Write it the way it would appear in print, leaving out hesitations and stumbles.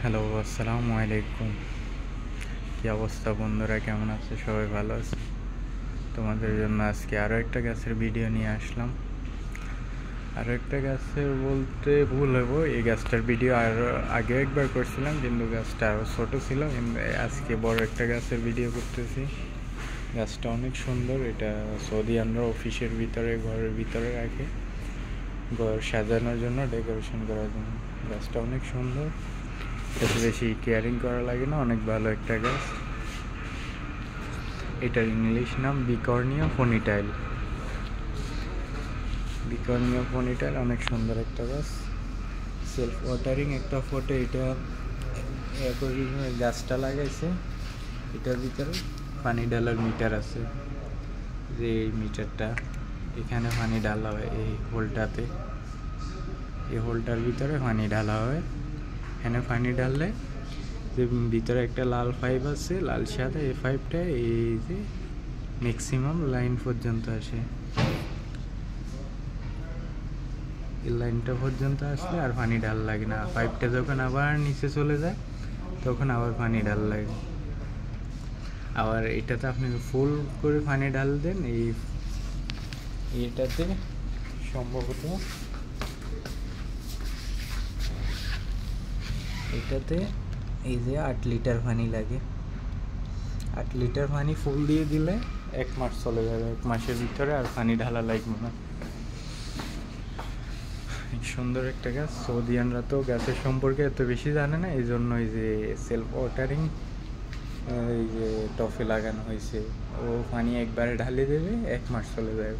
Hello, আসসালামু আলাইকুম। কী অবস্থা বন্ধুরা, কেমন আছে? সবাই ভালো আছে? তোমাদের জন্য আজকে আরও একটা গাছের ভিডিও নিয়ে আসলাম। আরও একটা গাছের বলতে ভুল হবো, এই গাছটার ভিডিও আরও আগে একবার করছিলাম, কিন্তু গাছটা আরও ছোটো ছিল। কিন্তু আজকে বড় একটা গাছের ভিডিও করতেছি। গাছটা অনেক সুন্দর। এটা সৌদিয়ানরা অফিসের ভিতরে, ঘরের ভিতরে রাখে, ঘর সাজানোর জন্য, ডেকোরেশন করার জন্য। গাছটা অনেক সুন্দর, এত বেশি কেয়ারিং করা লাগে না, অনেক ভালো একটা গাছ। এটার ইংলিশ নাম বিকর্নিয়া পনিটাইল। বিকর্নিয়া পনিটাইল অনেক সুন্দর একটা গাছ, সেলফ ওয়াটারিং একটা ফটো। এটা গাছটা লাগাইছে, এটার ভিতরে পানি ডালার মিটার আছে, যে এই মিটারটা এখানে পানি ঢালা হয়, এই হোলটাতে, এই হোলটার ভিতরে পানি ঢালা হয়। এখানে পানি ঢাললে যে ভিতরে একটা লাল পাইপ আছে, লাল সাদা, এই পাইপটা এই যে ম্যাক্সিমাম লাইন পর্যন্ত আসে। এই লাইনটা পর্যন্ত আসলে আর পানি ঢাল লাগে না। পাইপটা যখন আবার নিচে চলে যায় তখন আবার পানি ঢাল লাগে। আবার এটাতে আপনি ফুল করে পানি ঢাল দেন, এইটাতে সম্ভবত এটাতে এই যে 8 লিটার পানি লাগে। 8 লিটার পানি ফুল দিয়ে দিলে 1 মাস চলে যাবে। 1 মাসের ভিতরে আর পানি ঢালা লাগবে না। সুন্দর একটা গাছ। সৌদিয়ানরা তো গাছের সম্পর্কে এত বেশি জানে না, এই জন্য এই যে সেলফ ওয়াটারিং, এই যে টফে লাগানো হয়েছে, ও পানি একবারে ঢালে দেবে, 1 মাস চলে যাবে।